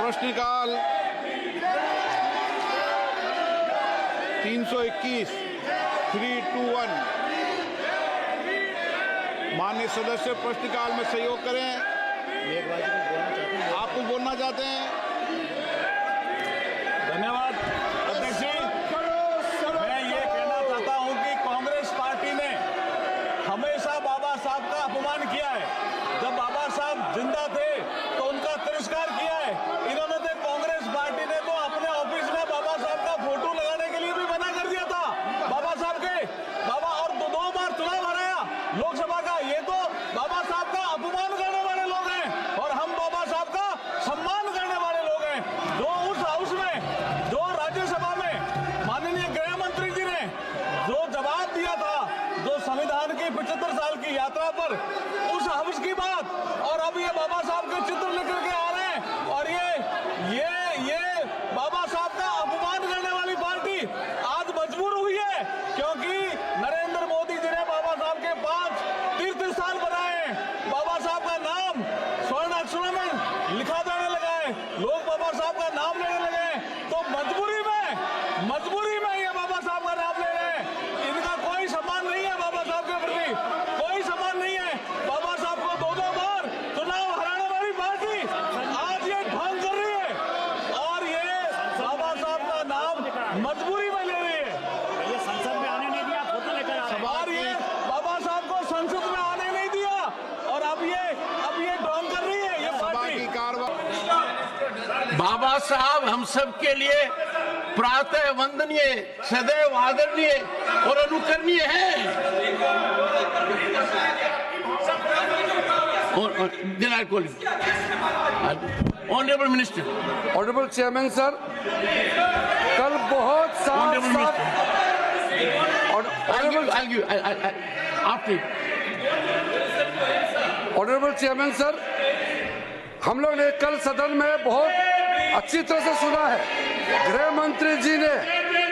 प्रश्नकाल 321 321। माननीय सदस्य प्रश्नकाल में सहयोग करें। आप कुछ बोलना चाहते हैं? धन्यवाद अध्यक्ष जी। मैं ये कहना चाहता हूं कि कांग्रेस पार्टी ने हमेशा बाबा साहब का अपमान किया है। जब बाबा साहब जिंदा थे तो उनका तिरस्कार किया है। इन्होंने तो कांग्रेस पार्टी ने तो अपने ऑफिस में बाबा साहब का फोटो लगाने के लिए भी मना कर दिया था। बाबा साहब के और दो बार चुनाव हराया लोकसभा का। ये तो बाबा साहब का अपमान करने वाले लोग हैं और हम बाबा साहब का सम्मान करने वाले लोग हैं। जो उस हाउस में, जो राज्यसभा में माननीय गृह मंत्री जी ने जो जवाब दिया था, जो संविधान की 75 साल की यात्रा पर, उस हाउस की बात, और अब ये बाबा साहब के चित्र लेकर के आ रहे हैं और ये बाबा साहब का अपमान करने वाली पार्टी आज मजबूर हुई है, क्योंकि नरेंद्र मोदी जी ने बाबा साहब के 5 तीर्थ स्थान बनाए हैं। बाबा साहब का नाम स्वर्ण अक्षरों में लिखा जाने लगा है, लोग बाबा साहब का नाम लेने लगे हैं। तो मजबूरी में ये बाबा साहब का नाम ले रहे हैं। इनका कोई सम्मान नहीं है बाबा साहब के प्रति, कोई सम्मान नहीं है। बाबा साहब को दो बार चुनाव हराने वाली पार्टी आज ये ढोंग कर रही है और ये बाबा साहब का नाम मजबूरी में ले रही है। ये संसद में आने नहीं दिया, फोटो लेकर आ रहे हैं। और ये बाबा साहब को संसद में आने नहीं दिया और अब ये ढोंग कर रही है ये पार्टी। बाबा साहब हम सब के लिए प्रातः वंदनीय, सदैव आदरणीय और अनुकरणीय है। Honourable minister, honourable chairman sir, कल बहुत साफ ऑनरेबल चेयरमैन सर, हम लोग ने कल सदन में बहुत अच्छी तरह से सुना है। गृह मंत्री जी ने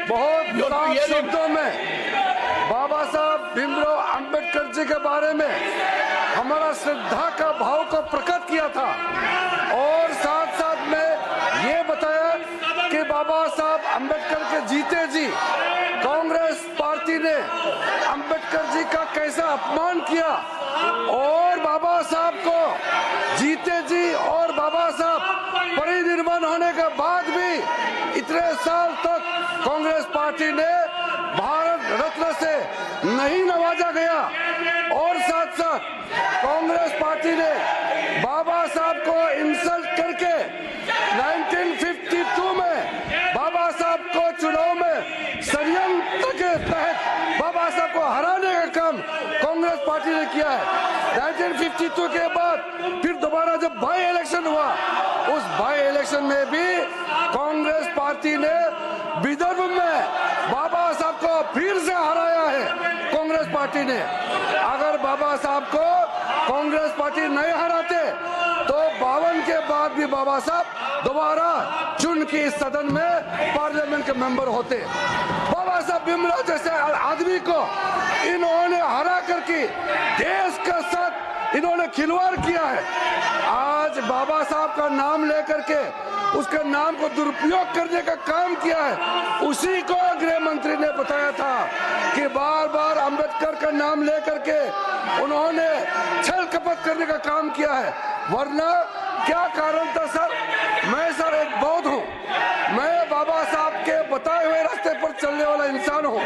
बहुत साफ शब्दों में बाबा साहब भीमराव अंबेडकर जी के बारे में हमारा श्रद्धा का भाव को प्रकट किया था और साथ साथ में ये बताया कि बाबा साहब अंबेडकर के जीते जी कांग्रेस पार्टी ने अंबेडकर जी का कैसा अपमान किया और बाबा साहब को जीते जी और बाबा साहब परिनिर्वाण होने के बाद भी इतने साल तक कांग्रेस पार्टी ने भारत रत्न से नहीं नवाजा गया और साथ साथ कांग्रेस पार्टी ने बाबा साहब को इंसल्ट करके 1952 में बाबा साहब को चुनाव में षड्यंत्र के तहत बाबा साहब को हराने का काम कांग्रेस पार्टी ने किया है। 1952 के बाद फिर दोबारा जब बाई इलेक्शन हुआ, उस बाई इलेक्शन में भी कांग्रेस पार्टी ने विदर्भ में बाबा साहब को फिर से हराया है। कांग्रेस पार्टी ने अगर बाबा साहब को कांग्रेस पार्टी नहीं हराते तो 52 के बाद भी बाबा साहब दोबारा चुन के इस सदन में पार्लियामेंट के मेंबर होते। बाबा साहब भीमराव जैसे आदमी को इन्होंने हरा करके देश के साथ इन्होंने खिलवाड़ किया है। आज बाबा साहब का नाम लेकर के उसके नाम को दुरुपयोग करने का काम किया है। उसी को गृह मंत्री ने बताया था कि बार बार अंबेडकर का नाम लेकर के उन्होंने छल कपट करने का काम किया है। वरना क्या कारण था सर? मैं सर एक बौद्ध हूँ, मैं बाबा साहब के बताए हुए रास्ते पर चलने वाला इंसान हूँ।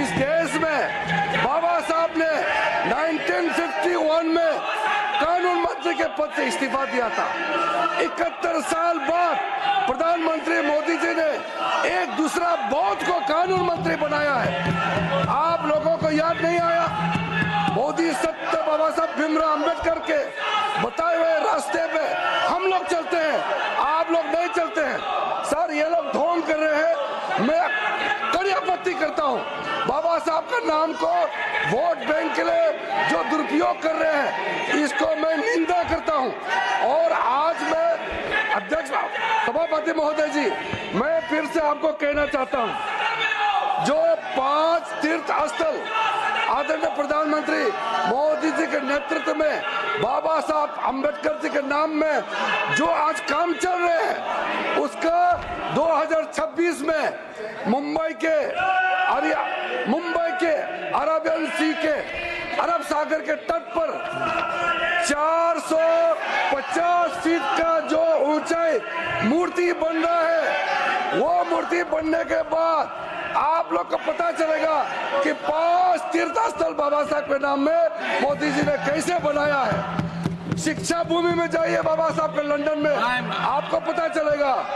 इस देश में बाबा साहब ने 1951 में कानून मंत्री के पद से इस्तीफा दिया था। 71 साल बाद प्रधानमंत्री मोदी जी ने एक दूसरा बौद्ध को कानून मंत्री बनाया है। आप लोगों को याद नहीं आया? मोदी सत्य बाबा साहब भीमराव अंबेडकर के बताए हुए रास्ते पे हम लोग चलते हैं, आप लोग नहीं चलते हैं। सर ये लोग ढोंग कर रहे हैं, मैं कड़ी आपत्ति करता हूँ। बाबा साहब का नाम को वोट बैंक के लिए जो दुरुपयोग कर रहे हैं, इसको मैं निंदा करता हूँ। और आज मैं अध्यक्ष सभापति महोदय जी, मैं फिर से आपको कहना चाहता हूँ, जो 5 तीर्थ स्थल आदरणीय प्रधानमंत्री मोदी जी के नेतृत्व में बाबा साहब अंबेडकर जी के नाम में जो आज काम चल रहे हैं उसका 2026 में मुंबई के अरेबियन सी के अरब सागर के तट पर 450 फीट का जो ऊंचाई मूर्ति बन रहा है, वो मूर्ति बनने के बाद आप लोग को पता चलेगा कि 5 तीर्थ स्थल बाबा साहब के नाम में मोदी जी ने कैसे बनाया है। शिक्षा भूमि में जाइए बाबा साहब के लंदन में, आपको पता चलेगा।